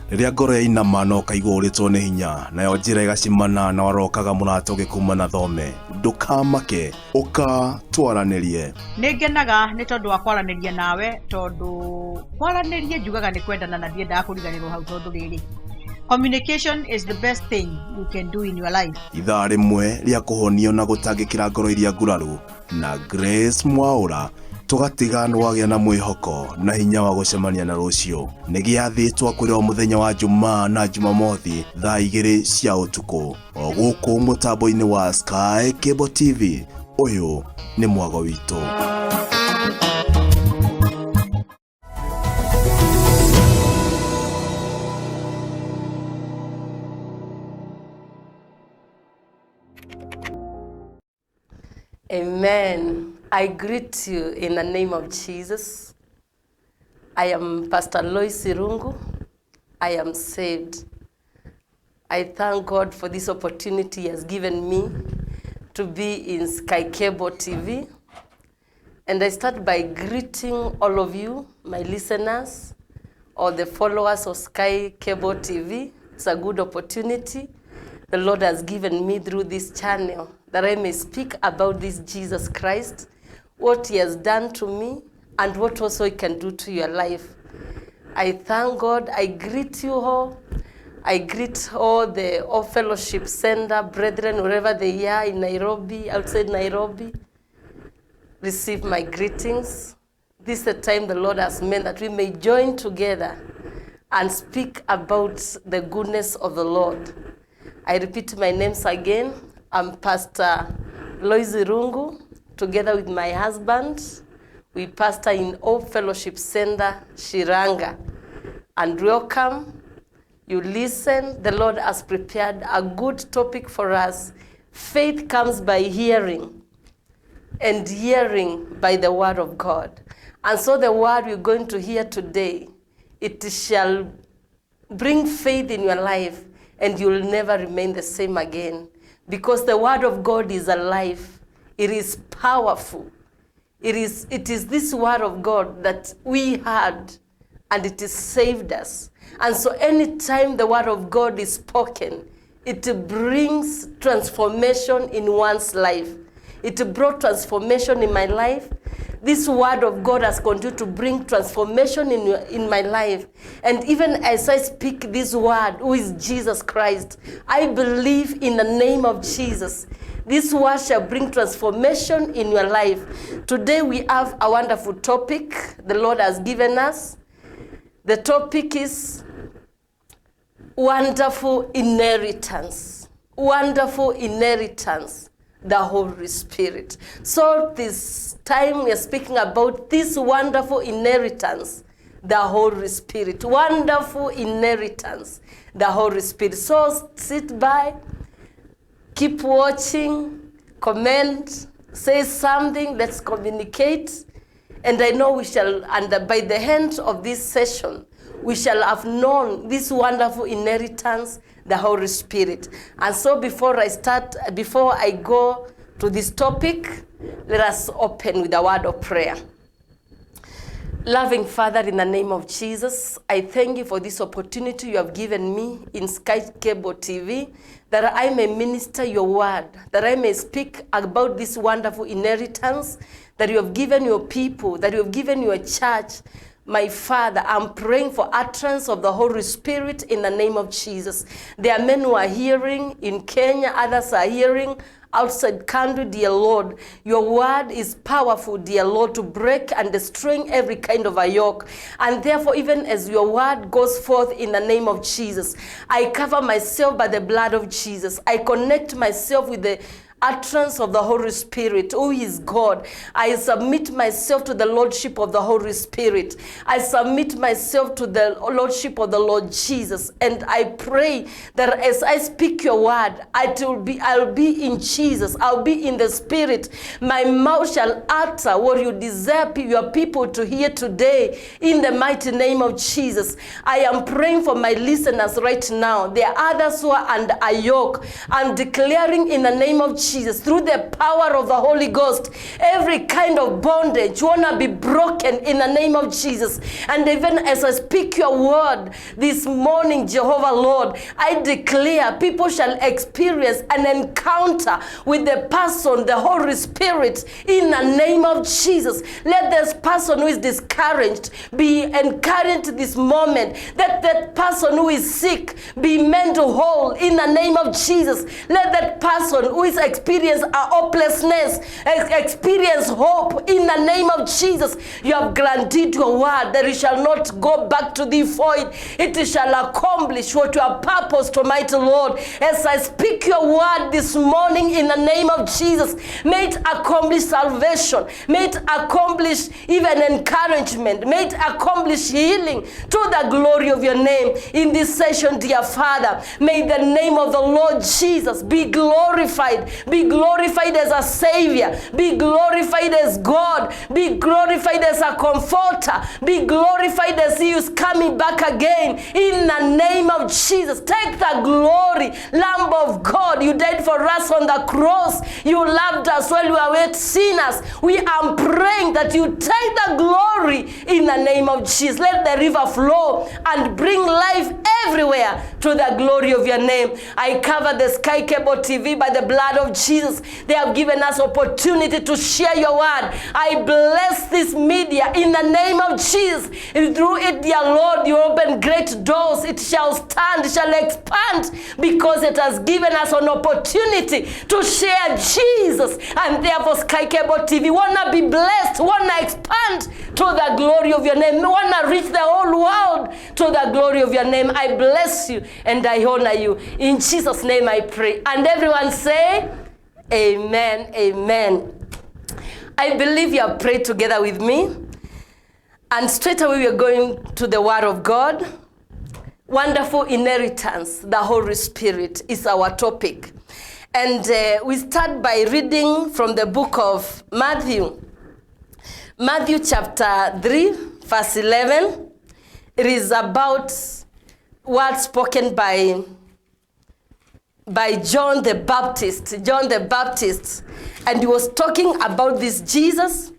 Riria ngoro ya inama no kaigua uritwo ni hinya nayo njira igacimana na warokaga mũratoge kuma na thome ndukamake uka twaranirie. Ningenaga ni tondu wa kwaraniria nawe tondu kwaranirie njugaga ni kwendana na ndiendaga kuriganirwo hau tondu riri communication is the best thing you can do in your life. Ithaa rimwe ria kuhonio na gutangikira ngoro iria nguraru na Grace Mwaura tugatiga nwagia na mwihoko na hinya wa gucemania na rucio ni giathitwo kwirwo muthenya wa Jumaa na Jumamothi thaa 2 cia utuku o guku mutambo-ini wa Sky Cable TV. Uyu ni mwago witu. Amen. I greet you in the name of Jesus. I am Pastor Loice Irungu. I am saved. I thank God for this opportunity He has given me to be in Sky Cable TV. And I start by greeting all of you, my listeners, or the followers of Sky Cable TV. It's a good opportunity the Lord has given me through this channel that I may speak about this Jesus Christ, what He has done to me, and what also He can do to your life. I thank God. I greet you all. I greet all the All Fellowship Center brethren, wherever they are, in Nairobi, outside Nairobi. Receive my greetings. This is the time the Lord has made that we may join together and speak about the goodness of the Lord. I repeat my names again. I'm Pastor Loice Irungu, together with my husband. We pastor in All Fellowship Center, Silanga. And welcome. You listen. The Lord has prepared a good topic for us. Faith comes by hearing, and hearing by the word of God. And so the word we're going to hear today, it shall bring faith in your life, and you'll never remain the same again. Because the word of God is alive. It is powerful. It is this word of God that we heard, and it has saved us. And so anytime the word of God is spoken, it brings transformation in one's life. It brought transformation in my life. This word of God has continued to bring transformation in my life. And even as I speak this word, who is Jesus Christ, I believe in the name of Jesus, this word shall bring transformation in your life. Today we have a wonderful topic the Lord has given us. The topic is wonderful inheritance. Wonderful inheritance. The Holy Spirit. So this time we are speaking about this wonderful inheritance, the Holy Spirit. Wonderful inheritance, the Holy Spirit. So sit by, keep watching, comment, say something, let's communicate. And I know we shall, and by the end of this session, we shall have known this wonderful inheritance, the Holy Spirit. And so before I go to this topic, let us open with a word of prayer. Loving Father, in the name of Jesus, I thank you for this opportunity you have given me in Sky Cable TV, that I may minister your word, that I may speak about this wonderful inheritance that you have given your people, that you have given your church. My Father, I'm praying for utterance of the Holy Spirit in the name of Jesus. There are men who are hearing in Kenya, others are hearing outside country, dear Lord. Your word is powerful, dear Lord, to break and destroy every kind of a yoke. And therefore, even as your word goes forth in the name of Jesus, I cover myself by the blood of Jesus. I connect myself with the utterance of the Holy Spirit, who is God. I submit myself to the Lordship of the Holy Spirit. I submit myself to the Lordship of the Lord Jesus. And I pray that as I speak your word, I'll be in Jesus. I'll be in the Spirit. My mouth shall utter what you desire your people to hear today in the mighty name of Jesus. I am praying for my listeners right now. There are others who are under a yoke. I'm declaring in the name of Jesus, through the power of the Holy Ghost, every kind of bondage wanna be broken in the name of Jesus. And even as I speak your word this morning, Jehovah Lord, I declare people shall experience an encounter with the person, the Holy Spirit, in the name of Jesus. Let this person who is discouraged be encouraged this moment. Let that person who is sick be made whole in the name of Jesus. Let that person who is experiencing a hopelessness experience hope in the name of Jesus. You have granted your word that it shall not go back to thee void. It shall accomplish what you have purposed, Almighty Lord. As I speak your word this morning in the name of Jesus, may it accomplish salvation. May it accomplish even encouragement. May it accomplish healing to the glory of your name. In this session, dear Father, may the name of the Lord Jesus be glorified. Be glorified as a Savior. Be glorified as God. Be glorified as a Comforter. Be glorified as He is coming back again. In the name of Jesus, take the glory. Lamb of God, you died for us on the cross. You loved us while we were yet sinners. We are praying that you take the glory in the name of Jesus. Let the river flow and bring life everywhere to the glory of your name. I cover the Sky Cable TV by the blood of Jesus. They have given us opportunity to share your word. I bless this media in the name of Jesus. Through it, dear Lord, you open great doors. It shall stand, it shall expand, because it has given us an opportunity to share Jesus. And therefore, Sky Cable TV wanna be blessed, wanna expand to the glory of your name, wanna reach the whole world to the glory of your name. I bless you and I honor you. In Jesus' name I pray. And everyone say, amen, amen. I believe you have prayed together with me. And straight away we are going to the word of God. Wonderful inheritance, the Holy Spirit is our topic. And we start by reading from the book of Matthew. Matthew chapter 3, verse 11. It is about words spoken by John the Baptist. John the Baptist. And he was talking about this Jesus.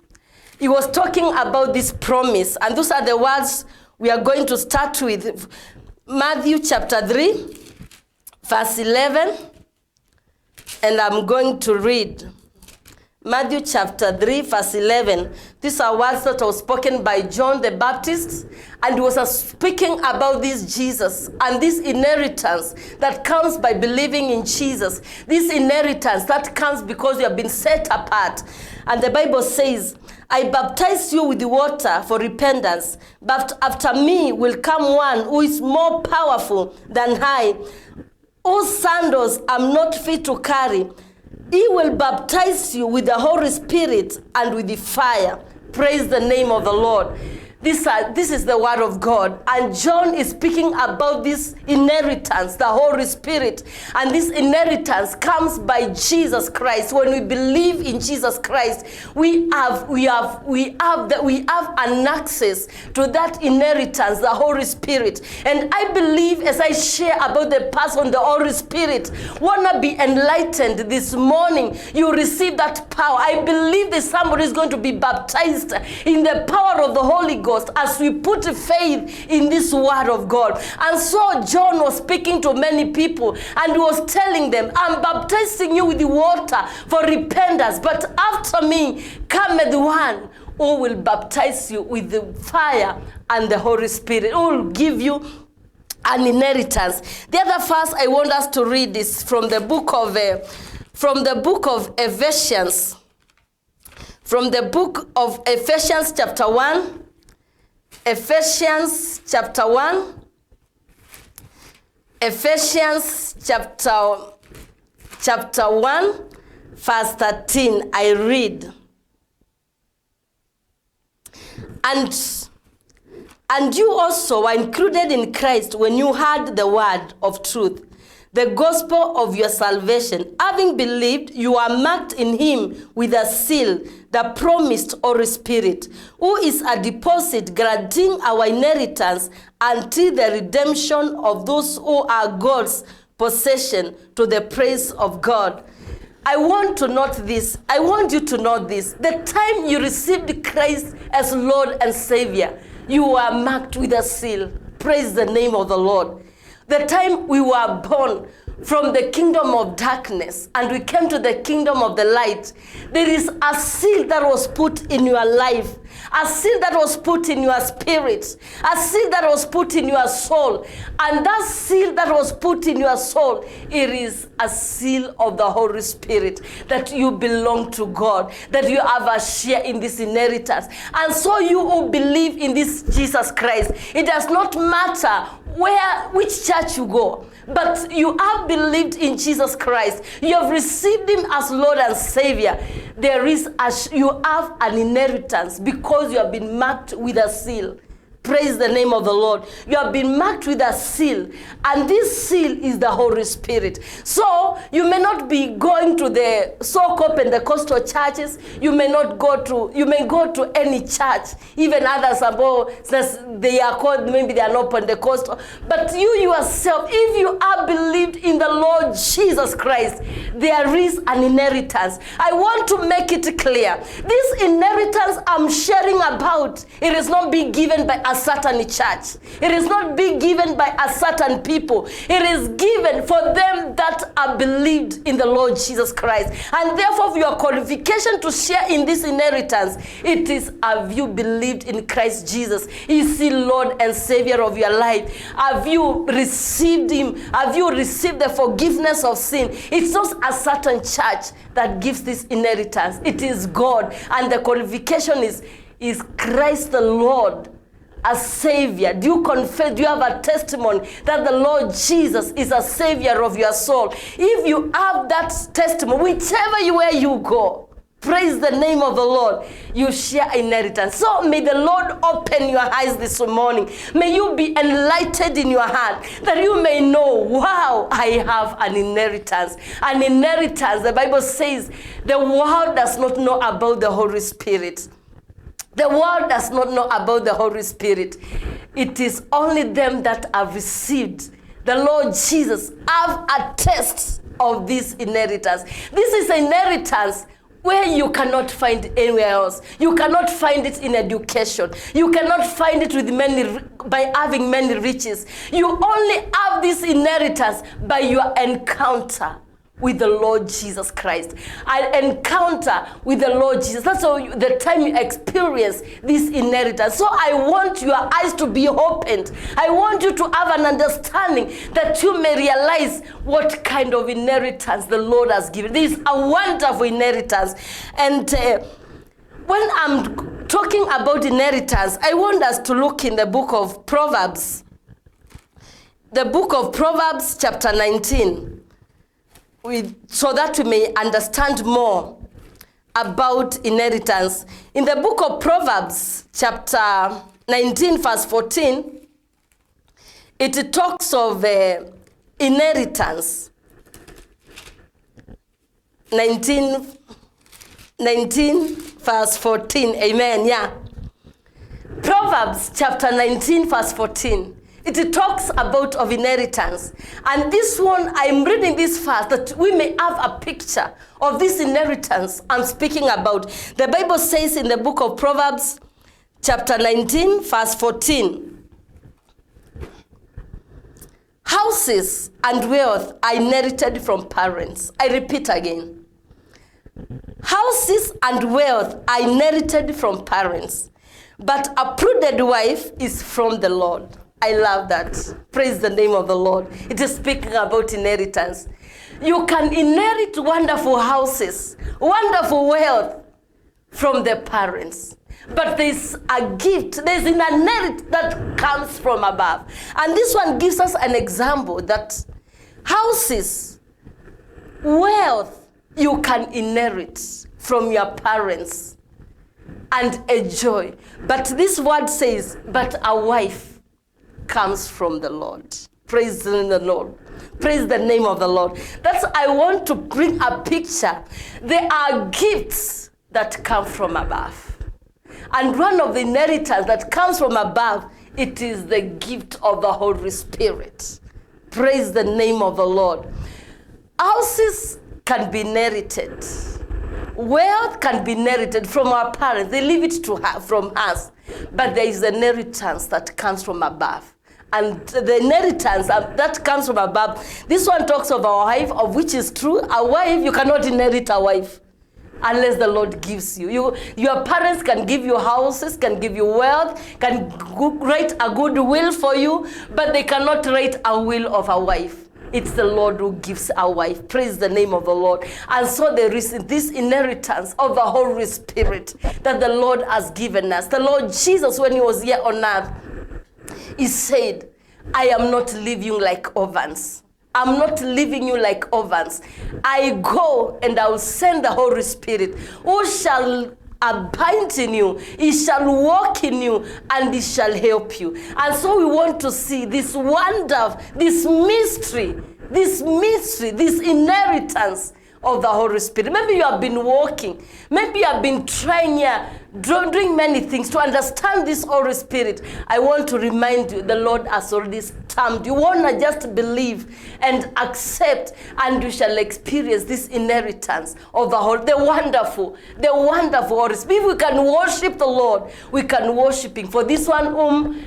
He was talking about this promise. And those are the words we are going to start with. Matthew chapter 3, verse 11. And I'm going to read Matthew chapter 3, verse 11. These are words that were spoken by John the Baptist. And he was speaking about this Jesus and this inheritance that comes by believing in Jesus. This inheritance that comes because you have been set apart. And the Bible says, I baptize you with the water for repentance, but after me will come one who is more powerful than I, whose sandals I'm not fit to carry. He will baptize you with the Holy Spirit and with the fire. Praise the name of the Lord. This is the word of God. And John is speaking about this inheritance, the Holy Spirit. And this inheritance comes by Jesus Christ. When we believe in Jesus Christ, we have an access to that inheritance, the Holy Spirit. And I believe, as I share about the person, the Holy Spirit, wanna be enlightened this morning. You receive that power. I believe that somebody is going to be baptized in the power of the Holy Ghost as we put faith in this word of God. And so John was speaking to many people and he was telling them, I'm baptizing you with the water for repentance, but after me cometh one who will baptize you with the fire and the Holy Spirit, who will give you an inheritance. The other verse I want us to read is from the book of Ephesians. From the book of Ephesians chapter 1. Ephesians chapter 1. Ephesians chapter 1, verse 13. I read. And you also were included in Christ when you heard the word of truth, the gospel of your salvation. Having believed, you are marked in him with a seal, the promised Holy Spirit, who is a deposit granting our inheritance until the redemption of those who are God's possession, to the praise of God. I want to note this. I want you to note this. The time you received Christ as Lord and Savior, you were marked with a seal. Praise the name of the Lord. The time we were born from the kingdom of darkness and we came to the kingdom of the light, there is a seal that was put in your life, a seal that was put in your spirit, a seal that was put in your soul. And that seal that was put in your soul, it is a seal of the Holy Spirit, that you belong to God, that you have a share in this inheritance. And so you who believe in this Jesus Christ, it does not matter which church you go, but you have believed in Jesus Christ. You have received him as Lord and Savior. You have an inheritance because you have been marked with a seal. Praise the name of the Lord. You have been marked with a seal, and this seal is the Holy Spirit. So you may not be going to the so-called Pentecostal churches. You may go to any church, even others about they are called, maybe they are not Pentecostal. But you yourself, if you have believed in the Lord Jesus Christ, there is an inheritance. I want to make it clear. This inheritance I'm sharing about, it is not being given by a certain church. It is not being given by a certain people. It is given for them that are believed in the Lord Jesus Christ. And therefore, your qualification to share in this inheritance, it is, have you believed in Christ Jesus? Is he Lord and Savior of your life? Have you received him? Have you received the forgiveness of sin? It's not a certain church that gives this inheritance. It is God. And the qualification is Christ the Lord, a Savior. Do you confess? Do you have a testimony that the Lord Jesus is a Savior of your soul? If you have that testimony, whichever way you go, praise the name of the Lord, you share inheritance. So may the Lord open your eyes this morning. May you be enlightened in your heart, that you may know, wow, I have an inheritance. An inheritance, the Bible says, the world does not know about the Holy Spirit. The world does not know about the Holy Spirit. It is only them that have received the Lord Jesus have a taste of this inheritance. This is an inheritance where you cannot find anywhere else. You cannot find it in education. You cannot find it by having many riches. You only have this inheritance by your encounter with the Lord Jesus Christ. An encounter with the Lord Jesus. That's the time you experience this inheritance. So I want your eyes to be opened. I want you to have an understanding that you may realize what kind of inheritance the Lord has given. This is a wonderful inheritance. And when I'm talking about inheritance, I want us to look in the book of Proverbs. The book of Proverbs chapter 19. So that we may understand more about inheritance. In the book of Proverbs, chapter 19, verse 14, it talks of inheritance. 19, verse 14, amen, yeah. Proverbs, chapter 19, verse 14. It talks about of inheritance. And this one, I'm reading this fast that we may have a picture of this inheritance I'm speaking about. The Bible says in the book of Proverbs, chapter 19, verse 14, houses and wealth are inherited from parents. I repeat again. Houses and wealth are inherited from parents, but a prudent wife is from the Lord. I love that. Praise the name of the Lord. It is speaking about inheritance. You can inherit wonderful houses, wonderful wealth from the parents. But there's a gift, there's an inheritance that comes from above. And this one gives us an example that houses, wealth, you can inherit from your parents and enjoy. But this word says, but a wife comes from the Lord. Praise the Lord. Praise the name of the Lord. That's, I want to bring a picture. There are gifts that come from above. And one of the inheritance that comes from above, it is the gift of the Holy Spirit. Praise the name of the Lord. Houses can be inherited. Wealth can be inherited from our parents. They leave it to her, from us. But there is an inheritance that comes from above. And the inheritance that comes from above, this one talks of our wife, of which is true. A wife, you cannot inherit a wife unless the Lord gives you. Your parents can give you houses, can give you wealth, can write a good will for you, but they cannot write a will of a wife. It's the Lord who gives a wife. Praise the name of the Lord. And so there is this inheritance of the Holy Spirit that the Lord has given us. The Lord Jesus, when he was here on earth, he said, I am not leaving you like orphans. I'm not leaving you like orphans. I go and I will send the Holy Spirit, who shall abide in you. He shall walk in you, and he shall help you. And so we want to see this wonder, this mystery, this inheritance of the Holy Spirit. Maybe you have been walking. Maybe you have been trying doing many things to understand this Holy Spirit. I want to remind you, the Lord has already stamped. You want to just believe and accept, and you shall experience this inheritance of the wonderful Holy Spirit. If we can worship the Lord, we can worship him. For this one whom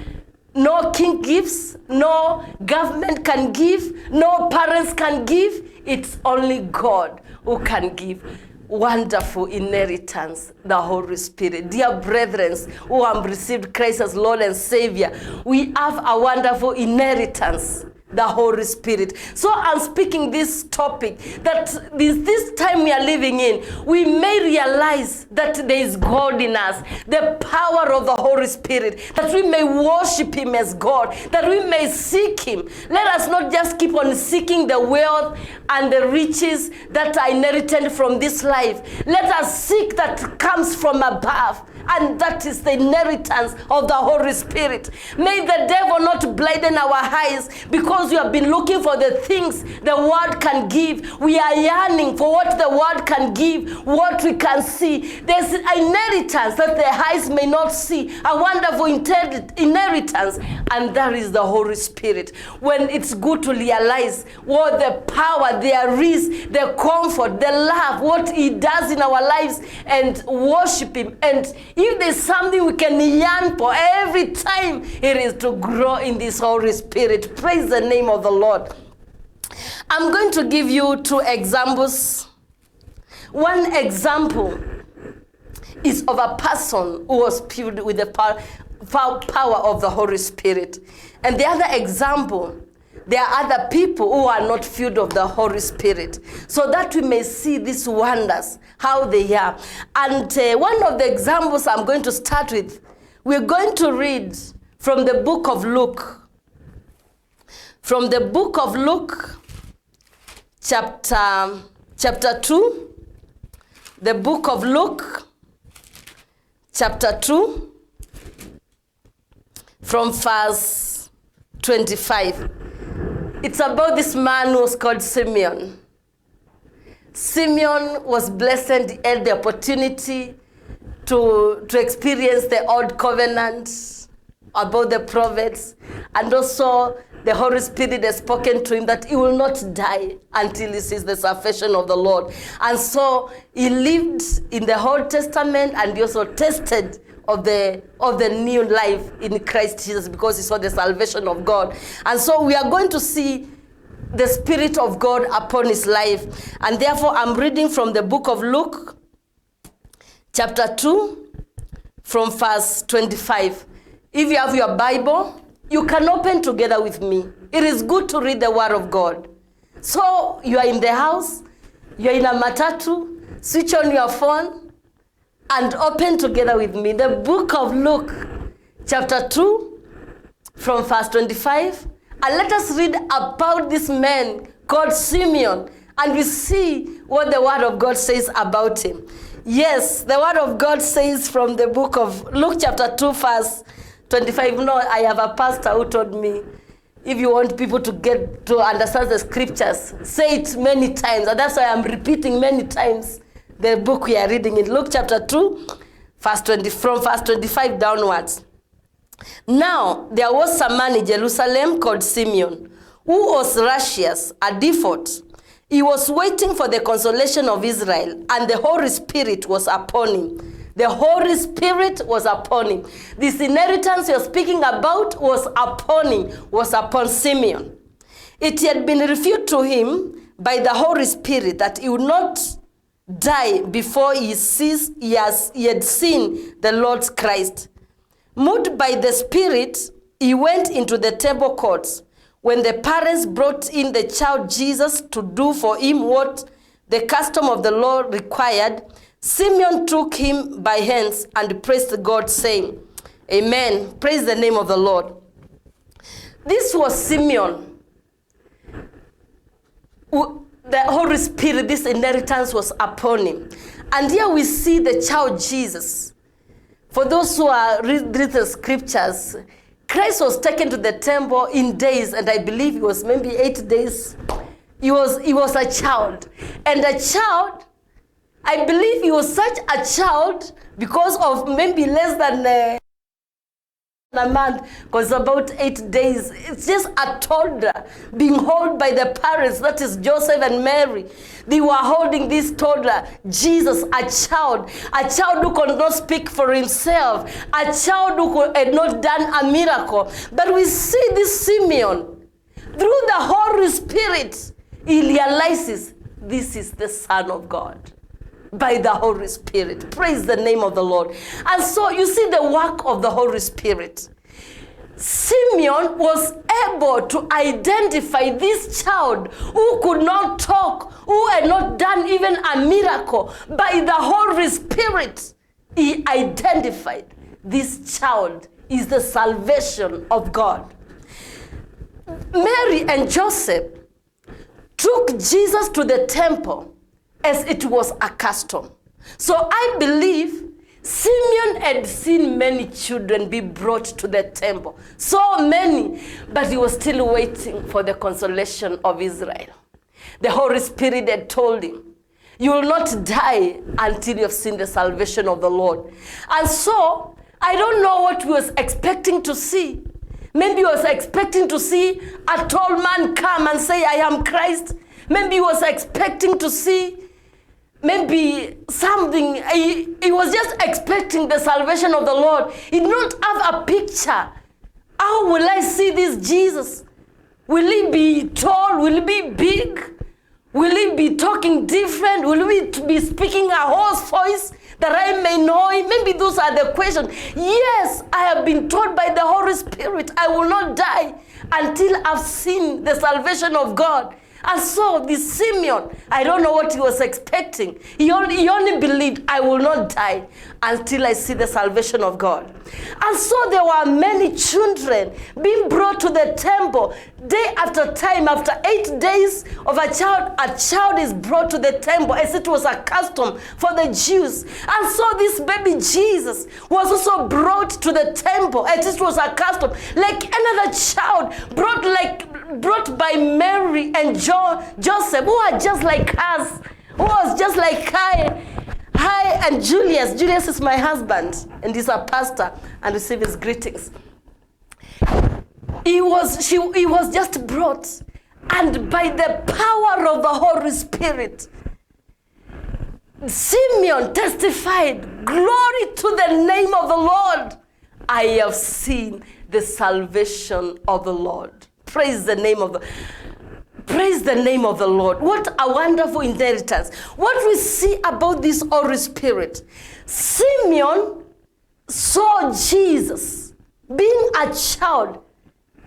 no king gives, no government can give, no parents can give, it's only God who can give. Wonderful inheritance, the Holy Spirit. Dear brethren who have received Christ as Lord and Savior, we have a wonderful inheritance, the Holy Spirit. So I'm speaking this topic, that this time we are living in, we may realize that there is God in us, the power of the Holy Spirit, that we may worship him as God, that we may seek him. Let us not just keep on seeking the wealth and the riches that are inherited from this life. Let us seek that comes from above, and that is the inheritance of the Holy Spirit. May the devil not blinden our eyes, because we have been looking for the things the Word can give. We are yearning for what the Word can give, what we can see. There's an inheritance that the eyes may not see, a wonderful inheritance, and that is the Holy Spirit. When it's good to realize what the power there is, the comfort, the love, what he does in our lives, and worship him. And if there's something we can yearn for every time, it is to grow in this Holy Spirit. Praise the name of the Lord. I'm going to give you two examples. One example is of a person who was filled with the power of the Holy Spirit. And the other example, there are other people who are not filled of the Holy Spirit, so that we may see these wonders, how they are. And one of the examples I'm going to start with, we're going to read from the book of Luke. From the book of Luke, chapter 2, the book of Luke, chapter 2, from verse 25. It's about this man who was called Simeon. Simeon was blessed and had the opportunity to experience the old covenant about the prophets, and also the Holy Spirit has spoken to him that he will not die until he sees the salvation of the Lord. And so he lived in the Old Testament, and he also tasted of the new life in Christ Jesus, because he saw the salvation of God. And so we are going to see the Spirit of God upon his life. And therefore I'm reading from the book of Luke, chapter 2, from verse 25. If you have your Bible, you can open together with me. It is good to read the Word of God. So you are in the house, you are in a matatu, switch on your phone, and open together with me the book of Luke, chapter 2, from verse 25. And let us read about this man called Simeon, and we see what the Word of God says about him. Yes, the Word of God says from the book of Luke, chapter 2, verse 25. No, I have a pastor who told me, if you want people to get to understand the scriptures, say it many times. And that's why I'm repeating many times the book we are reading in Luke chapter 2, verse 20, from verse 25 downwards. Now, there was a man in Jerusalem called Simeon, who was righteous, a devout, He was waiting for the consolation of Israel, and the Holy Spirit was upon him. The Holy Spirit was upon him. This inheritance you're speaking about was upon him, was upon Simeon. It had been revealed to him by the Holy Spirit that he would not die before he had seen the Lord Christ. Moved by the Spirit, he went into the temple courts. When the parents brought in the child Jesus to do for him what the custom of the law required, Simeon took him by hands and praised God, saying, Amen. Praise the name of the Lord. This was Simeon. The Holy Spirit, this inheritance was upon him. And here we see the child Jesus. For those who are read the scriptures, Christ was taken to the temple in days, and I believe it was maybe 8 days. He was a child. And a child, I believe he was such a child because of maybe less than a month, because about 8 days. It's just a toddler being held by the parents, that is Joseph and Mary. They were holding this toddler, Jesus, a child who could not speak for himself, a child who had not done a miracle. But we see this Simeon, through the Holy Spirit, he realizes this is the Son of God. By the Holy Spirit. Praise the name of the Lord. And so you see the work of the Holy Spirit. Simeon was able to identify this child who could not talk, who had not done even a miracle. By the Holy Spirit, he identified this child is the salvation of God. Mary and Joseph took Jesus to the temple as it was a custom. So I believe Simeon had seen many children be brought to the temple. So many, but he was still waiting for the consolation of Israel. The Holy Spirit had told him, you will not die until you have seen the salvation of the Lord. And so, I don't know what he was expecting to see. Maybe he was expecting to see a tall man come and say, I am Christ. Maybe he was expecting to see maybe something. He was just expecting the salvation of the Lord. He did not have a picture. How will I see this Jesus? Will he be tall? Will he be big? Will he be talking different? Will he be speaking a hoarse voice that I may know him? Maybe those are the questions. Yes, I have been told by the Holy Spirit I will not die until I've seen the salvation of God. And so this Simeon, I don't know what he was expecting. He only believed, I will not die until I see the salvation of God. And so there were many children being brought to the temple day after time. After 8 days of a child is brought to the temple as it was a custom for the Jews. And so this baby Jesus was also brought to the temple as it was a custom, like another child brought by Mary and Joseph, who are just like us, who was just like Hi, and Julius. Julius is my husband, and he's a pastor, and receive his greetings. He was just brought, and by the power of the Holy Spirit, Simeon testified, glory to the name of the Lord. I have seen the salvation of the Lord. Praise the name of the Lord. What a wonderful inheritance. What we see about this Holy Spirit, Simeon saw Jesus being a child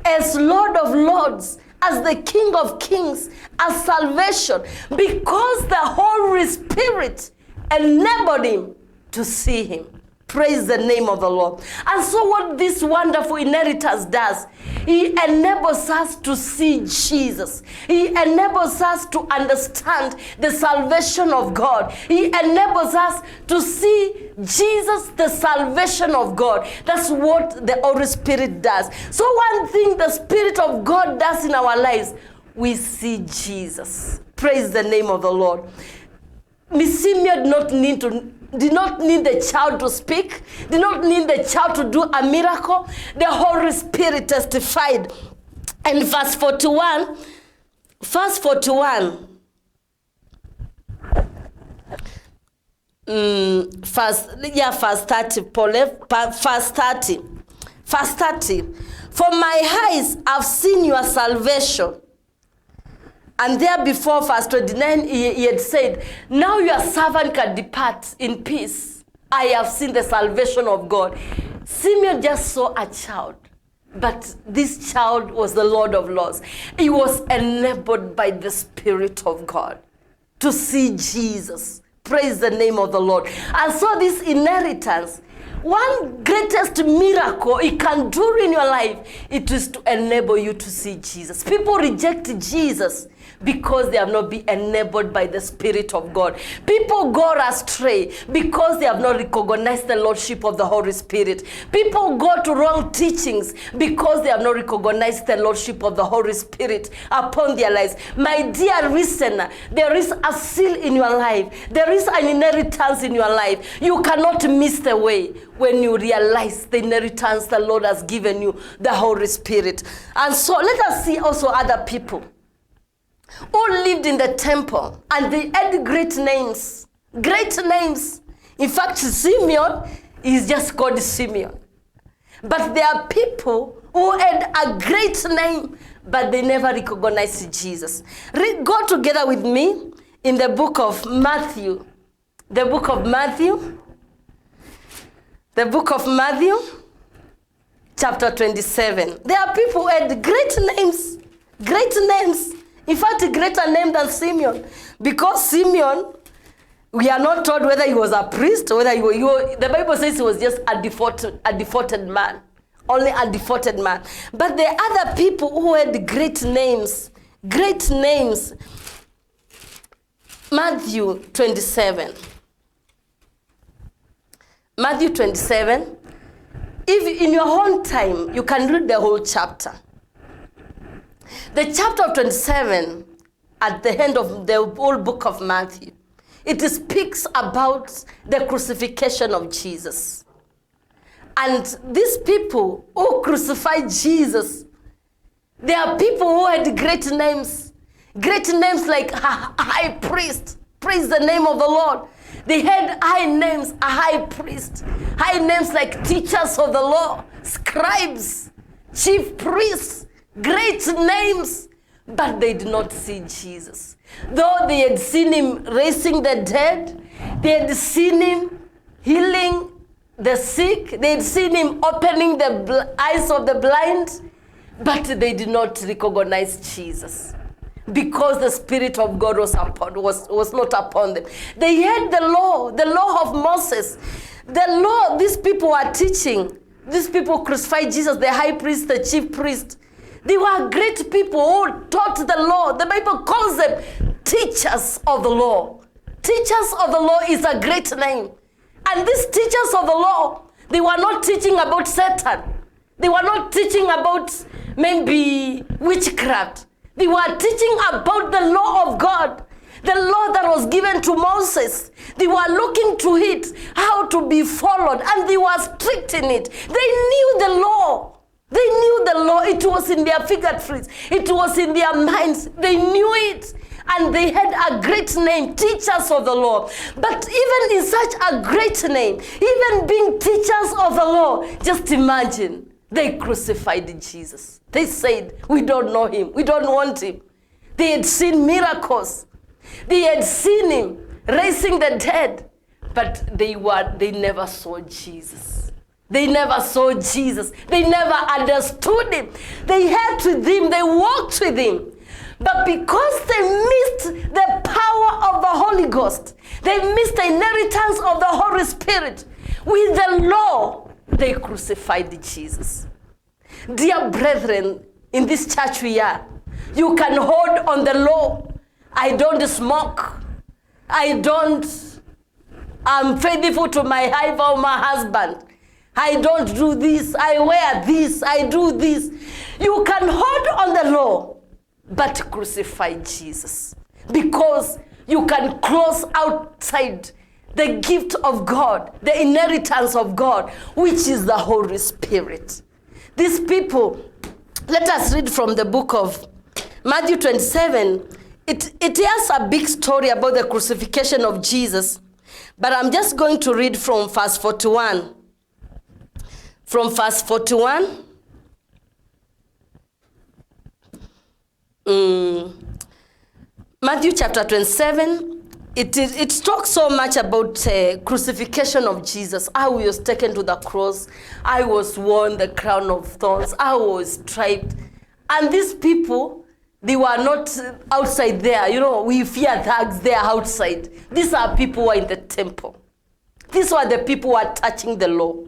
as Lord of Lords, as the King of Kings, as salvation, because the Holy Spirit enabled him to see him. Praise the name of the Lord. And so what this wonderful inheritance does, he enables us to see Jesus. He enables us to understand the salvation of God. He enables us to see Jesus, the salvation of God. That's what the Holy Spirit does. So one thing the Spirit of God does in our lives, we see Jesus. Praise the name of the Lord. Simeon did not need the child to speak, did not need the child to do a miracle. The Holy Spirit testified. And verse 41, verse 30, Paul, verse 30. Verse 30. For my eyes have seen your salvation. And there before, verse 29, he had said, now your servant can depart in peace. I have seen the salvation of God. Simeon just saw a child. But this child was the Lord of Lords. He was enabled by the Spirit of God to see Jesus. Praise the name of the Lord. And so this inheritance, one greatest miracle it can do in your life, it is to enable you to see Jesus. People reject Jesus because they have not been enabled by the Spirit of God. People go astray because they have not recognized the Lordship of the Holy Spirit. People go to wrong teachings because they have not recognized the Lordship of the Holy Spirit upon their lives. My dear listener, there is a seal in your life. There is an inheritance in your life. You cannot miss the way when you realize the inheritance the Lord has given you, the Holy Spirit. And so let us see also other people who lived in the temple, and they had great names. Great names. In fact, Simeon is just called Simeon. But there are people who had a great name, but they never recognized Jesus. Go together with me in the book of Matthew. The book of Matthew. The book of Matthew, chapter 27. There are people who had great names. Great names. In fact, a greater name than Simeon. Because Simeon, we are not told whether he was a priest or whether the Bible says he was just a defaulted man. Only a defaulted man. But there are other people who had great names. Great names. Matthew 27. Matthew 27. If in your own time, you can read the whole chapter. The chapter of 27, at the end of the whole book of Matthew, it speaks about the crucifixion of Jesus. And these people who crucified Jesus, there are people who had great names like high priest. Praise the name of the Lord. They had high names, a high priest. High names like teachers of the law, scribes, chief priests. Great names, but they did not see Jesus. Though they had seen him raising the dead, they had seen him healing the sick, they had seen him opening the eyes of the blind, but they did not recognize Jesus because the Spirit of God was not upon them. They had the law of Moses. The law these people were teaching. These people crucified Jesus, the high priest, the chief priest. They were great people who taught the law. The Bible calls them teachers of the law. Teachers of the law is a great name. And these teachers of the law, they were not teaching about Satan. They were not teaching about maybe witchcraft. They were teaching about the law of God. The law that was given to Moses. They were looking to it, how to be followed. And they were strict in it. They knew the law. They knew the law. It was in their fingerprints. It was in their minds. They knew it. And they had a great name, teachers of the law. But even in such a great name, even being teachers of the law, just imagine, they crucified Jesus. They said, we don't know him. We don't want him. They had seen miracles. They had seen him raising the dead. But they never saw Jesus. They never saw Jesus. They never understood him. They had with him. They walked with him. But because they missed the power of the Holy Ghost, they missed the inheritance of the Holy Spirit. With the law, they crucified Jesus. Dear brethren, in this church we are, you can hold on the law. I don't smoke. I'm faithful to my wife or my husband. I don't do this, I wear this, I do this. You can hold on the law, but crucify Jesus. Because you can close outside the gift of God, the inheritance of God, which is the Holy Spirit. These people, let us read from the book of Matthew 27. It has a big story about the crucifixion of Jesus. But I'm just going to read from verse 41. From verse 41. Matthew chapter 27. It talks so much about crucifixion of Jesus, how he was taken to the cross, I was worn the crown of thorns, I was striped. And these people, they were not outside there. You know, we fear thugs, they are outside. These are people who are in the temple. These were the people who are touching the law.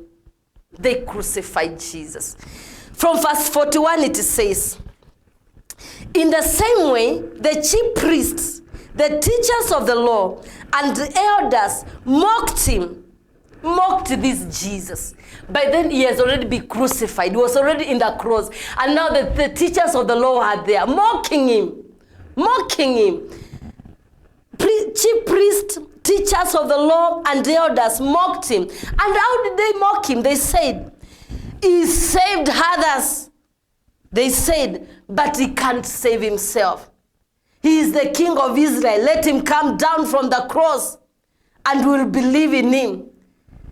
They crucified Jesus. From verse 41 it says, in the same way, the chief priests, the teachers of the law, and the elders mocked him, mocked this Jesus. By then he has already been crucified. He was already in the cross. And now the teachers of the law are there, mocking him, mocking him. Chief priests, teachers of the law, and the elders mocked him. And how did they mock him? They said, he saved others. They said, but he can't save himself. He is the King of Israel. Let him come down from the cross and we'll believe in him.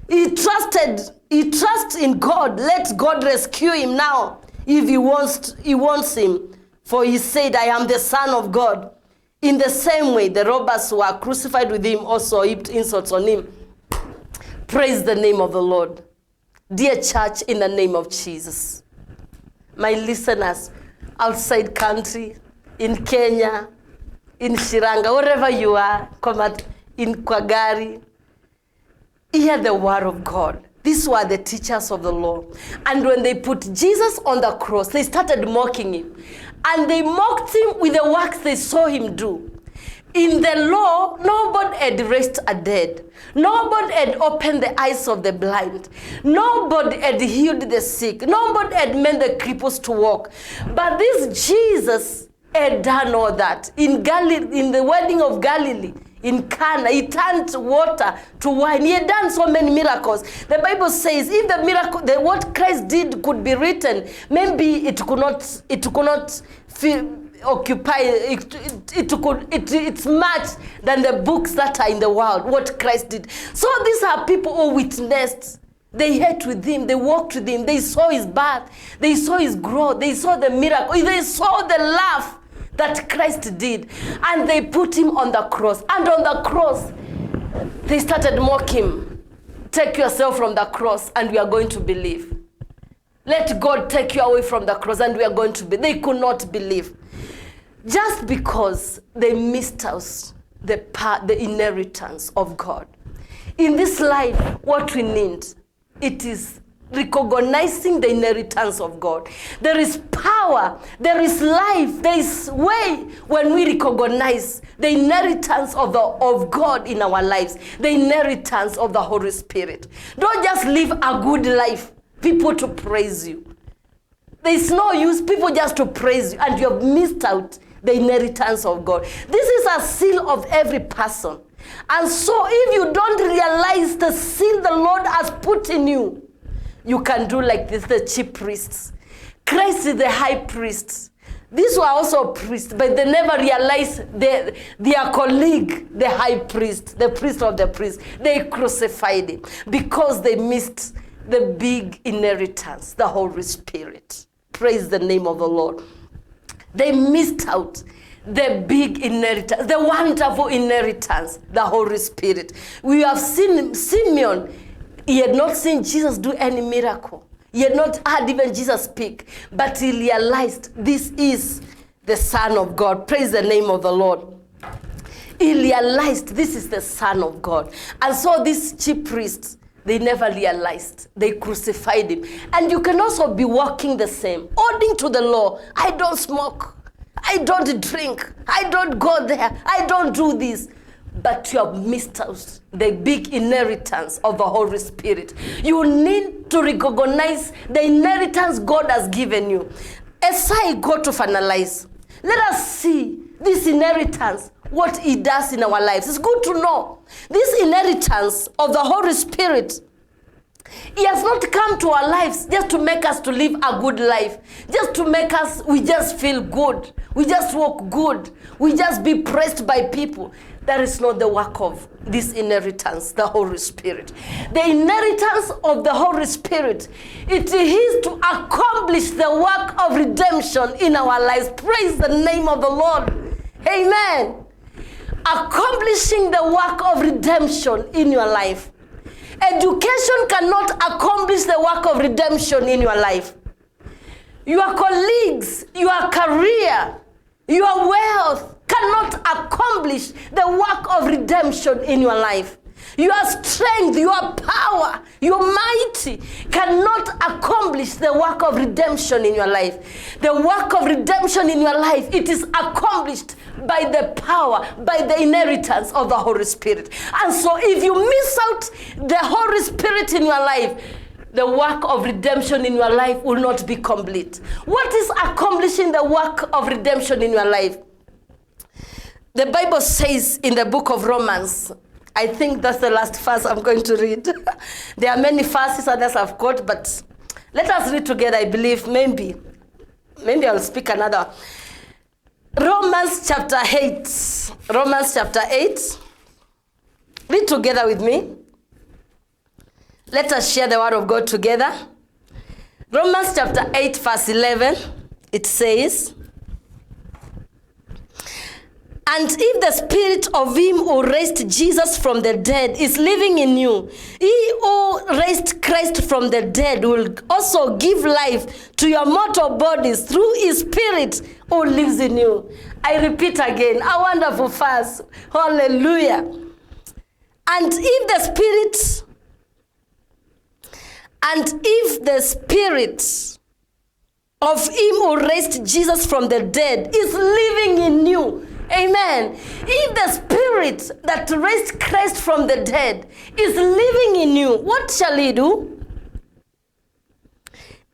He trusts in God. Let God rescue him now if he wants him. For he said, I am the Son of God. In the same way, the robbers who are crucified with him also heaped insults on him. Praise the name of the Lord. Dear church, in the name of Jesus, my listeners outside country, in Kenya, in Silanga, wherever you are, in Kwagari, hear the word of God. These were the teachers of the law. And when they put Jesus on the cross, they started mocking him. And they mocked him with the works they saw him do. In the law, nobody had raised a dead. Nobody had opened the eyes of the blind. Nobody had healed the sick. Nobody had made the cripples to walk. But this Jesus had done all that. In Galilee, in the wedding of Galilee, in Cana, he turned water to wine. He had done so many miracles. The Bible says, if the miracle, what Christ did could be written, maybe it could not occupy. It's much than the books that are in the world. What Christ did. So these are people who witnessed. They ate with him. They walked with him. They saw his birth. They saw his growth. They saw the miracle. They saw the laugh that Christ did. And they put him on the cross. And on the cross, they started mocking him. Take yourself from the cross and we are going to believe. Let God take you away from the cross and we are going to believe. They could not believe. Just because they missed out the inheritance of God. In this life, what we need, it is recognizing the inheritance of God. There is power, there is life, there is way when we recognize the inheritance of God in our lives, the inheritance of the Holy Spirit. Don't just live a good life, people to praise you. There is no use, people just to praise you, and you have missed out the inheritance of God. This is a seal of every person. And so if you don't realize the seal the Lord has put in you, you can do like this, the chief priests. Christ is the high priest. These were also priests, but they never realized their colleague, the high priest, the priest of the priests. They crucified him because they missed the big inheritance, the Holy Spirit. Praise the name of the Lord. They missed out the big inheritance, the wonderful inheritance, the Holy Spirit. We have seen Simeon. He had not seen Jesus do any miracle. He had not heard even Jesus speak. But he realized this is the Son of God. Praise the name of the Lord. He realized this is the Son of God. And so these chief priests, they never realized. They crucified him. And you can also be walking the same. According to the law, I don't smoke. I don't drink. I don't go there. I don't do this. But you have missed out the big inheritance of the Holy Spirit. You need to recognize the inheritance God has given you. As I go to finalize, let us see this inheritance, what it does in our lives. It's good to know this inheritance of the Holy Spirit. He has not come to our lives just to make us to live a good life, just to make us, we just feel good, we just walk good, we just be praised by people. that is not the work of this inheritance, the Holy Spirit. The inheritance of the Holy Spirit, it is to accomplish the work of redemption in our lives. Praise the name of the Lord. Amen. Accomplishing the work of redemption in your life. Education cannot accomplish the work of redemption in your life. Your colleagues, your career, your wealth cannot accomplish the work of redemption in your life. Your strength, your power, your might cannot accomplish the work of redemption in your life. The work of redemption in your life, it is accomplished by the power, by the inheritance of the Holy Spirit. And so if you miss out the Holy Spirit in your life, the work of redemption in your life will not be complete. What is accomplishing the work of redemption in your life? The Bible says in the book of Romans, I think that's the last verse I'm going to read. There are many verses others I've got, but let us read together. I believe maybe I'll speak another. Romans chapter 8. Romans chapter 8. Read together with me. Let us share the word of God together. Romans chapter 8 verse 11. It says, and if the spirit of him who raised Jesus from the dead is living in you, he who raised Christ from the dead will also give life to your mortal bodies through his spirit who lives in you. I repeat again, a wonderful verse. Hallelujah. And if the spirit of him who raised Jesus from the dead is living in you, amen. If the spirit that raised Christ from the dead is living in you, what shall he do?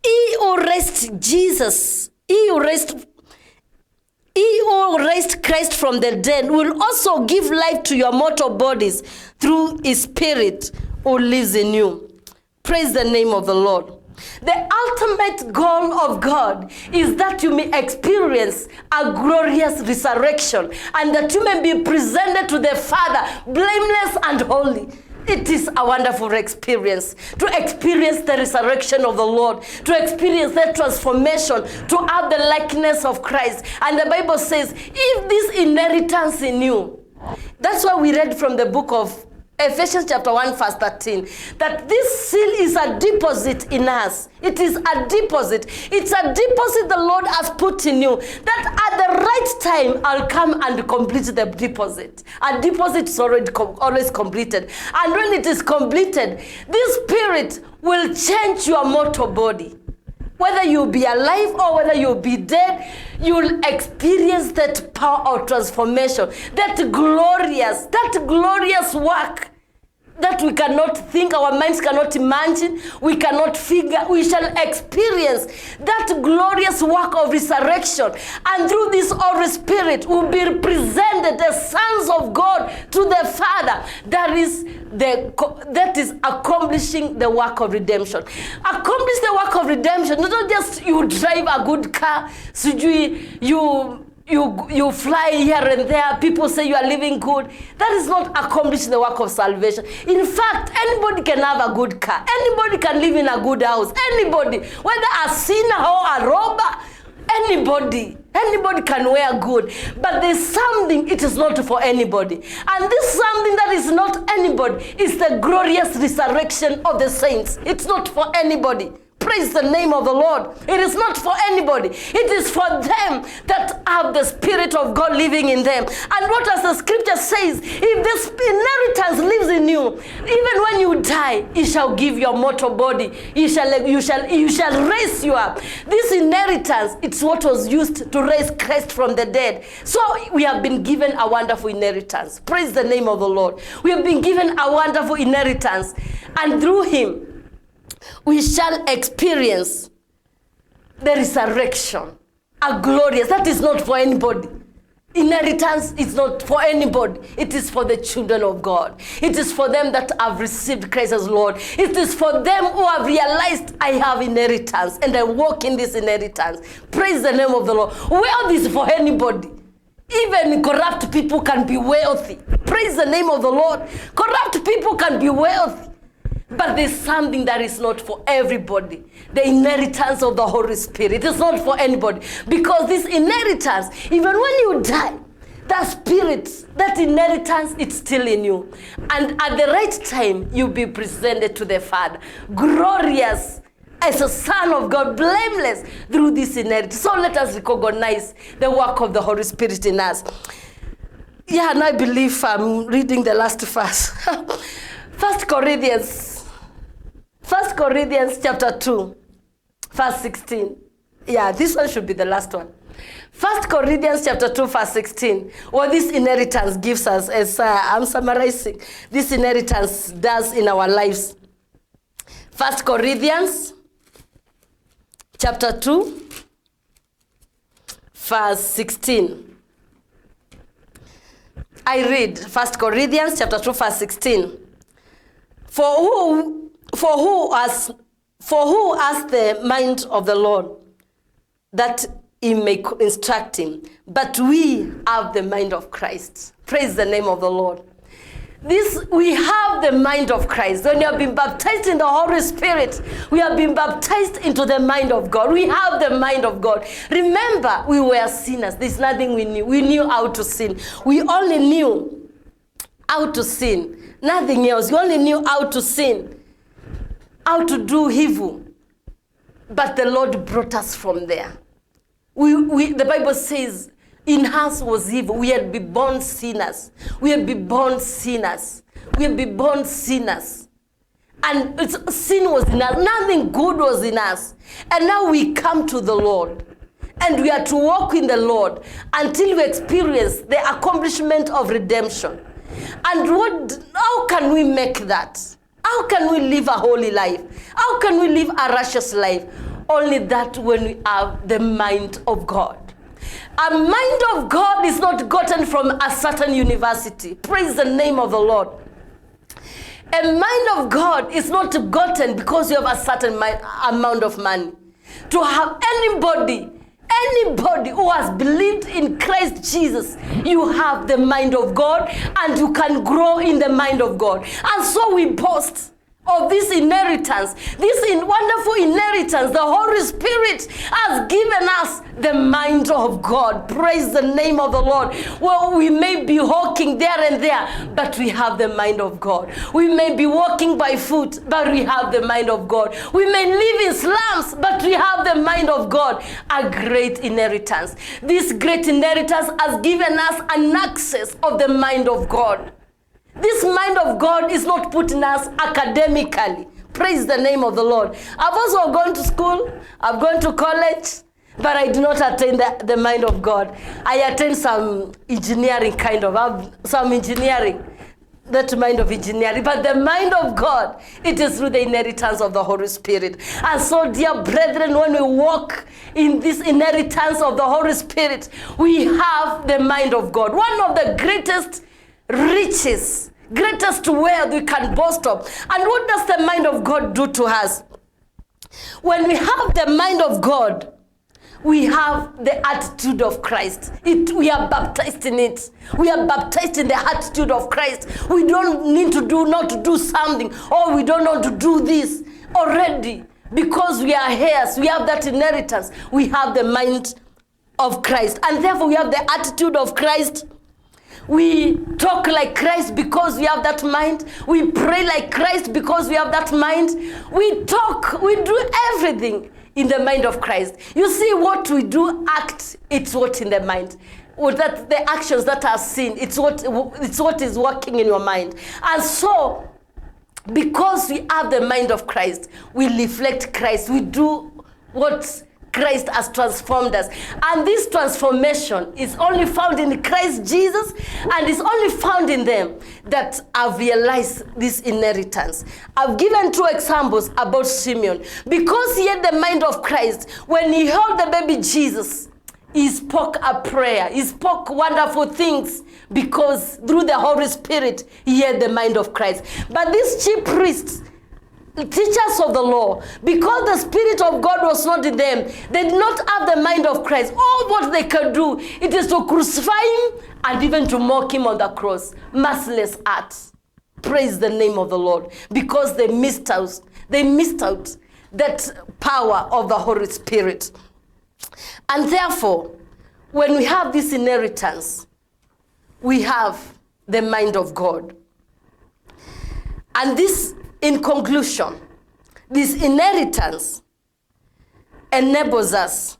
He who raised Jesus, he who raised Christ from the dead will also give life to your mortal bodies through his spirit who lives in you. Praise the name of the Lord. The ultimate goal of God is that you may experience a glorious resurrection and that you may be presented to the Father blameless and holy. It is a wonderful experience to experience the resurrection of the Lord, to experience that transformation, to have the likeness of Christ. And the Bible says, if this inheritance in you, that's why we read from the book of Ephesians chapter 1 verse 13, that this seal is a deposit in us. It is a deposit. It's a deposit the Lord has put in you, that at the right time I'll come and complete the deposit. A deposit is always completed. And when it is completed, this spirit will change your mortal body. Whether you'll be alive or whether you'll be dead, you'll experience that power of transformation, that glorious work that we cannot think, our minds cannot imagine, we cannot figure. We shall experience that glorious work of resurrection. And through this Holy Spirit will be represented as sons of God to the Father. That is accomplishing the work of redemption. Accomplish the work of redemption. Not just you drive a good car, so you fly here and there, people say you are living good. That is not accomplishing the work of salvation. In fact, anybody can have a good car. Anybody can live in a good house. Anybody, whether a sinner or a robber, anybody can wear good. But there's something, it is not for anybody. And this something that is not anybody is the glorious resurrection of the saints. It's not for anybody. Praise the name of the Lord. It is not for anybody. It is for them that have the Spirit of God living in them. And what as the scripture says, if this inheritance lives in you, even when you die, He shall give your mortal body. You shall raise you up. This inheritance, it's what was used to raise Christ from the dead. So we have been given a wonderful inheritance. Praise the name of the Lord. We have been given a wonderful inheritance. And through Him, we shall experience the resurrection, a glorious. That is not for anybody. Inheritance is not for anybody. It is for the children of God. It is for them that have received Christ as Lord. It is for them who have realized I have inheritance and I walk in this inheritance. Praise the name of the Lord. Wealth is for anybody. Even corrupt people can be wealthy. Praise the name of the Lord. Corrupt people can be wealthy. But there's something that is not for everybody. The inheritance of the Holy Spirit is not for anybody. Because this inheritance, even when you die, that spirit, that inheritance, it's still in you. And at the right time, you'll be presented to the Father. Glorious as a son of God, blameless through this inheritance. So let us recognize the work of the Holy Spirit in us. Yeah, and I believe I'm reading the last verse. 1 Corinthians chapter 2, verse 16. Yeah, this one should be the last one. 1 Corinthians chapter 2, verse 16. What this inheritance gives us, as I'm summarizing, this inheritance does in our lives. 1 Corinthians chapter 2, verse 16. I read 1 Corinthians chapter 2, verse 16. For who has the mind of the Lord, that he may instruct him? But we have the mind of Christ. Praise the name of the Lord. We have the mind of Christ. When you have been baptized in the Holy Spirit, we have been baptized into the mind of God. We have the mind of God. Remember, we were sinners. There's nothing we knew. We knew how to sin. We only knew how to sin. Nothing else. We only knew how to sin, how to do evil. But the Lord brought us from there. The Bible says, in us was evil. We had been born sinners. We had been born sinners. We had been born sinners. And sin was in us. Nothing good was in us. And now we come to the Lord. And we are to walk in the Lord until we experience the accomplishment of redemption. And how can we make that? How can we live a holy life? How can we live a righteous life? Only that when we have the mind of God. A mind of God is not gotten from a certain university. Praise the name of the Lord. A mind of God is not gotten because you have a certain amount of money. To have anybody who has believed in Christ Jesus, you have the mind of God and you can grow in the mind of God. And so we boast of this inheritance, wonderful inheritance. The Holy Spirit has given us the mind of God. Praise the name of the Lord. Well, we may be walking there and there, but we have the mind of God. We may be walking by foot, but we have the mind of God. We may live in slums, but we have the mind of God. A great inheritance. This great inheritance has given us an access of the mind of God. This mind of God is not put in us academically. Praise the name of the Lord. I've also gone to school. I've gone to college. But I do not attain the mind of God. I attend some engineering some engineering. That mind of engineering. But the mind of God, it is through the inheritance of the Holy Spirit. And so, dear brethren, when we walk in this inheritance of the Holy Spirit, we have the mind of God. One of the greatest riches, greatest wealth we can boast of. And what does the mind of God do to us? When we have the mind of God, we have the attitude of Christ. We are baptized in it. We are baptized in the attitude of Christ. We don't need to not to do something, or we don't know to do this already. Because we are heirs, we have that inheritance. We have the mind of Christ. And therefore we have the attitude of Christ. We talk like Christ because we have that mind. We pray like Christ because we have that mind. We do everything in the mind of Christ. You see, what we do, it's what in the mind. That the actions that are seen, it's what is working in your mind. And so, because we have the mind of Christ, we reflect Christ. We do what Christ has transformed us. And this transformation is only found in Christ Jesus, and is only found in them that have realized this inheritance. I've given 2 examples about Simeon. Because he had the mind of Christ, when he held the baby Jesus, he spoke a prayer. He spoke wonderful things because through the Holy Spirit, he had the mind of Christ. But these chief priests, teachers of the law, because the Spirit of God was not in them, they did not have the mind of Christ. All what they could do, it is to crucify him and even to mock him on the cross. Merciless acts. Praise the name of the Lord. Because they missed out. They missed out that power of the Holy Spirit. And therefore, when we have this inheritance, we have the mind of God. And this, in conclusion, this inheritance enables us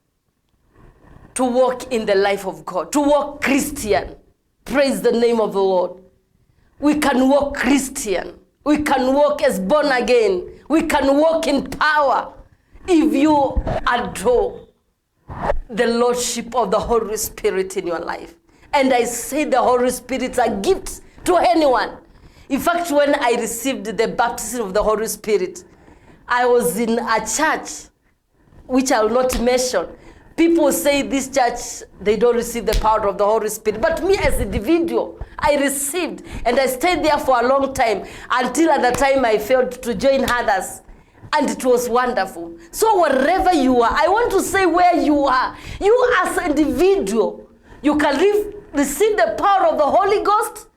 to walk in the life of God, to walk Christian. Praise the name of the Lord. We can walk Christian. We can walk as born again. We can walk in power if you adore the Lordship of the Holy Spirit in your life. And I say the Holy Spirit is a gift to anyone. In fact, when I received the baptism of the Holy Spirit, I was in a church, which I will not mention. People say this church, they don't receive the power of the Holy Spirit. But me as an individual, I received, and I stayed there for a long time, until at the time I failed to join others. And it was wonderful. So wherever you are, I want to say where you are, you as an individual, you can receive the power of the Holy Ghost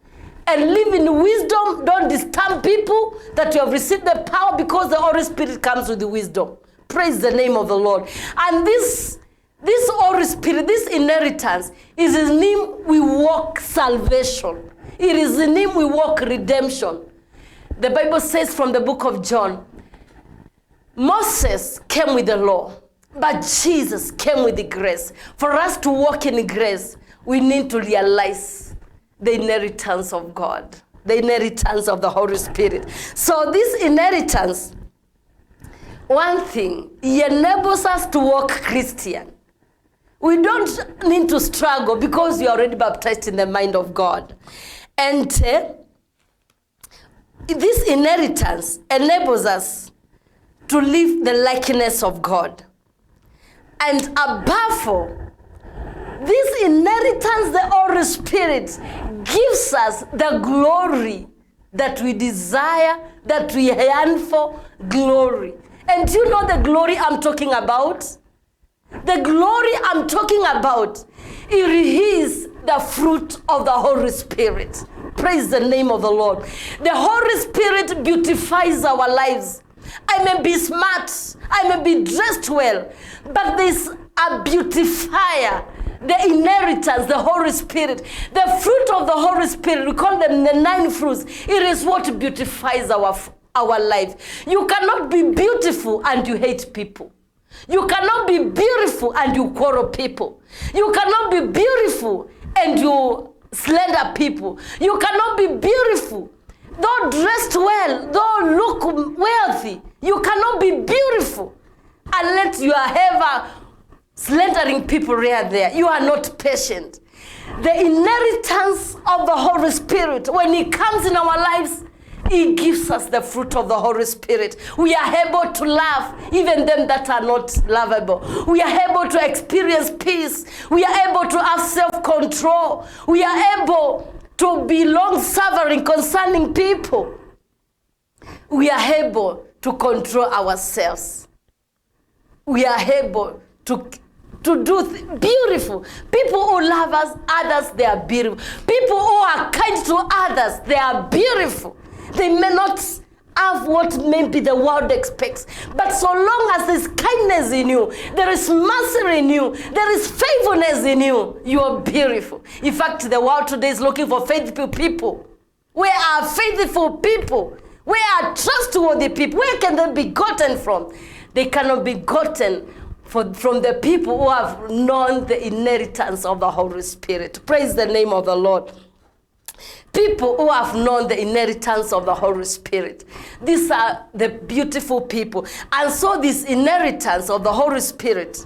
and live in wisdom. Don't disturb people that you have received the power, because the Holy Spirit comes with the wisdom. Praise the name of the Lord. And this Holy Spirit, this inheritance, is in him we walk salvation. It is in him we walk redemption. The Bible says from the book of John, Moses came with the law, but Jesus came with the grace. For us to walk in grace, we need to realize the inheritance of God, the inheritance of the Holy Spirit. So this inheritance, one thing, it enables us to walk Christian. We don't need to struggle because we are already baptized in the mind of God. And this inheritance enables us to live the likeness of God. And above all, this inheritance, the Holy Spirit, gives us the glory that we desire, that we yearn for, glory. And do you know the glory I'm talking about? The glory I'm talking about, it is the fruit of the Holy Spirit. Praise the name of the Lord. The Holy Spirit beautifies our lives. I may be smart, I may be dressed well, but there's a beautifier, the inheritance, the Holy Spirit. The fruit of the Holy Spirit, we call them the 9 fruits. It is what beautifies our life. You cannot be beautiful and you hate people. You cannot be beautiful and you quarrel people. You cannot be beautiful and you slander people. You cannot be beautiful, though dressed well, though look wealthy. You cannot be beautiful unless you are ever slandering people right there. You are not patient. The inheritance of the Holy Spirit, when it comes in our lives, He gives us the fruit of the Holy Spirit. We are able to love even them that are not lovable. We are able to experience peace. We are able to have self-control. We are able to be long-suffering concerning people. We are able to control ourselves. We are able to do beautiful. People who love us, others, they are beautiful. People who are kind to others, they are beautiful. They may not have what maybe the world expects, but so long as there's kindness in you, there is mercy in you, there is faithfulness in you, you are beautiful. In fact, the world today is looking for faithful people. Where are faithful people? Where are trustworthy people? Where can they be gotten from? They cannot be gotten from the people who have known the inheritance of the Holy Spirit. Praise the name of the Lord. People who have known the inheritance of the Holy Spirit. These are the beautiful people. And so this inheritance of the Holy Spirit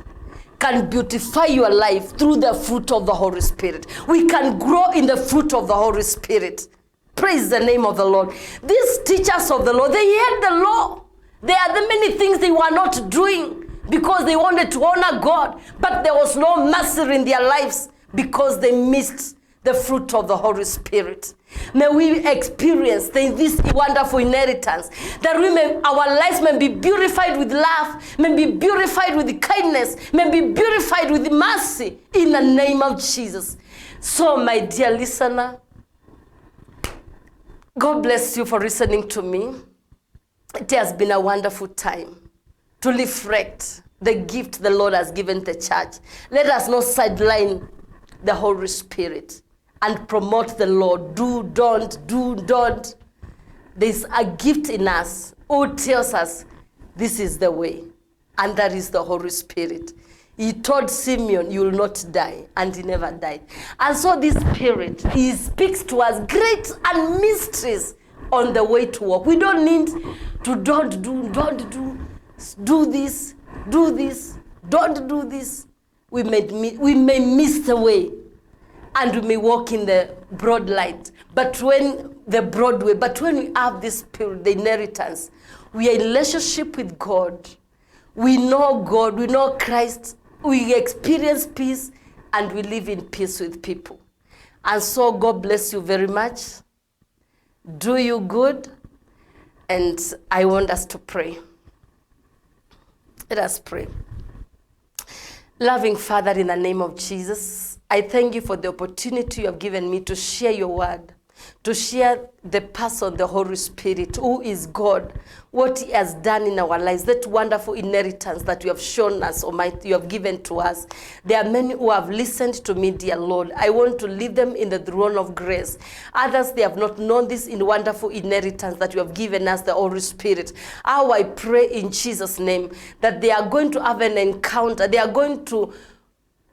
can beautify your life through the fruit of the Holy Spirit. We can grow in the fruit of the Holy Spirit. Praise the name of the Lord. These teachers of the law, they had the law. There are the many things they were not doing because they wanted to honor God. But there was no mercy in their lives because they missed the fruit of the Holy Spirit. May we experience this wonderful inheritance, that our lives may be beautified with love, may be beautified with kindness, may be beautified with mercy, in the name of Jesus. So, my dear listener, God bless you for listening to me. It has been a wonderful time to reflect the gift the Lord has given the church. Let us not sideline the Holy Spirit and promote the Lord. Don't. There's a gift in us who tells us this is the way, and that is the Holy Spirit. He told Simeon, you will not die, and he never died. And so this Spirit, he speaks to us great and mysteries on the way to walk. We don't need to don't do this, don't do this. We may miss the way, and we may walk in the broad light. But when we have this Spirit, the inheritance, we are in relationship with God. We know God, we know Christ, we experience peace, and we live in peace with people. And so God bless you very much. Do you good. And I want us to pray. Let us pray. Loving Father, in the name of Jesus, I thank you for the opportunity you have given me to share your word, to share the person, the Holy Spirit, who is God, what he has done in our lives, that wonderful inheritance that you have shown us, Almighty, you have given to us. There are many who have listened to me, dear Lord. I want to lead them in the throne of grace. Others, they have not known this in wonderful inheritance that you have given us, the Holy Spirit. How I pray in Jesus' name that they are going to have an encounter. They are going to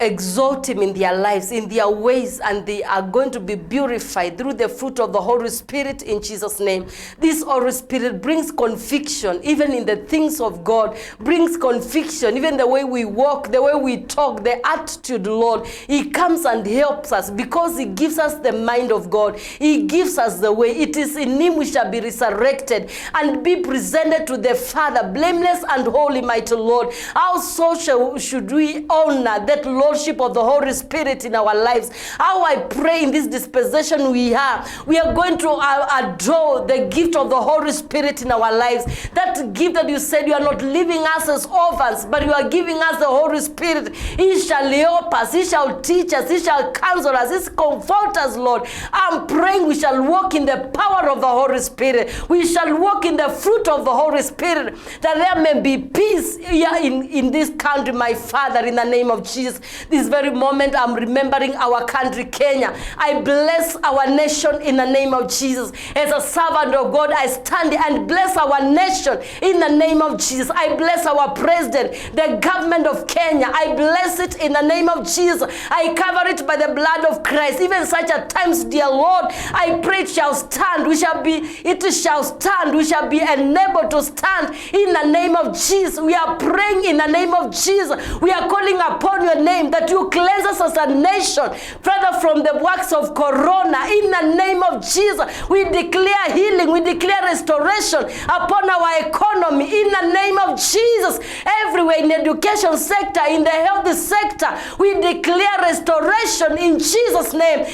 exalt him in their lives, in their ways, and they are going to be purified through the fruit of the Holy Spirit in Jesus' name. This Holy Spirit brings conviction, even in the things of God, brings conviction, even the way we walk, the way we talk, the attitude, Lord. He comes and helps us because he gives us the mind of God. He gives us the way. It is in him we shall be resurrected and be presented to the Father, blameless and holy, mighty Lord. How so should we honor that Lordship of the Holy Spirit in our lives? How I pray in this dispensation we are going to adore the gift of the Holy Spirit in our lives. That gift that you said you are not leaving us as orphans, but you are giving us the Holy Spirit. He shall help us, he shall teach us, he shall counsel us, he shall comfort us, Lord. I'm praying we shall walk in the power of the Holy Spirit. We shall walk in the fruit of the Holy Spirit, that there may be peace here in this country, my Father, in the name of Jesus. This very moment I'm remembering our country, Kenya. I bless our nation in the name of Jesus. As a servant of God, I stand and bless our nation in the name of Jesus. I bless our president, the government of Kenya. I bless it in the name of Jesus. I cover it by the blood of Christ. Even such a times, dear Lord, I pray it shall stand. It shall stand. We shall be enabled to stand in the name of Jesus. We are praying in the name of Jesus. We are calling upon your name, that you cleanse us as a nation, Father, from the works of corona. In the name of Jesus, we declare healing, we declare restoration upon our economy. In the name of Jesus, everywhere in the education sector, in the health sector, we declare restoration in Jesus' name.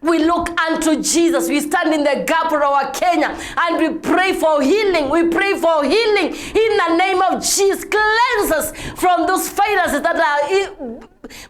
We look unto Jesus. We stand in the gap for our Kenya and we pray for healing. We pray for healing in the name of Jesus. Cleanse us from those viruses that are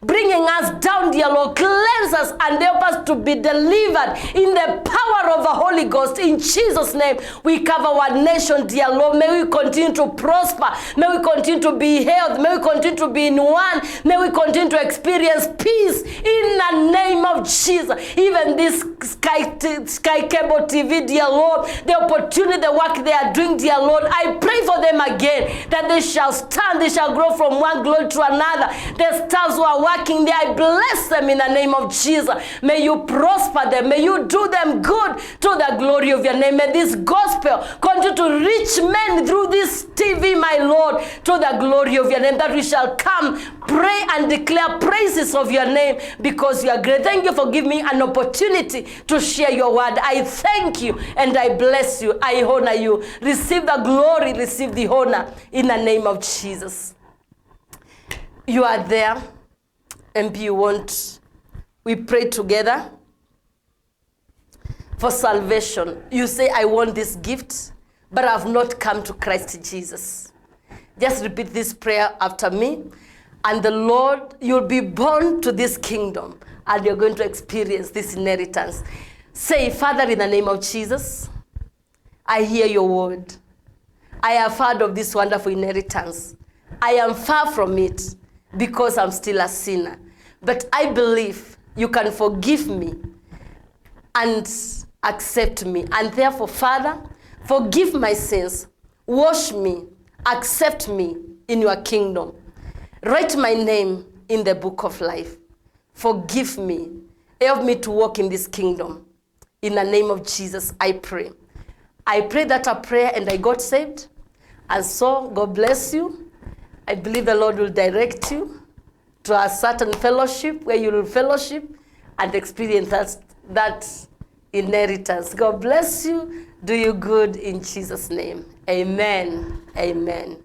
bringing us down, dear Lord. Cleanse us and help us to be delivered in the power of the Holy Ghost. In Jesus' name, we cover our nation, dear Lord. May we continue to prosper. May we continue to be healthy. May we continue to be in one. May we continue to experience peace in the name of Jesus. Even this Sky Cable TV, dear Lord, the opportunity, the work they are doing, dear Lord, I pray for them again, that they shall stand, they shall grow from one glory to another. The stars who are working there, I bless them in the name of Jesus. May you prosper them. May you do them good to the glory of your name. May this gospel continue to reach men through this TV, my Lord, to the glory of your name, that we shall come, pray and declare praises of your name, because you are great. Thank you for giving me an opportunity to share your word. I thank you and I bless you. I honor you. Receive the glory, receive the honor in the name of Jesus. You are there and you want, we pray together. for salvation. You say, I want this gift, but I have not come to Christ Jesus. Just repeat this prayer after me. And the Lord, you'll be born to this kingdom, and you're going to experience this inheritance. Say, Father, in the name of Jesus, I hear your word. I have heard of this wonderful inheritance. I am far from it because I'm still a sinner. But I believe you can forgive me and accept me. And therefore, Father, forgive my sins. Wash me. Accept me in your kingdom. Write my name in the book of life. Forgive me. Help me to walk in this kingdom. In the name of Jesus, I pray. I prayed that a prayer and I got saved. And so, God bless you. I believe the Lord will direct you to a certain fellowship where you will fellowship and experience that inheritance. God bless you. Do you good in Jesus' name. Amen. Amen.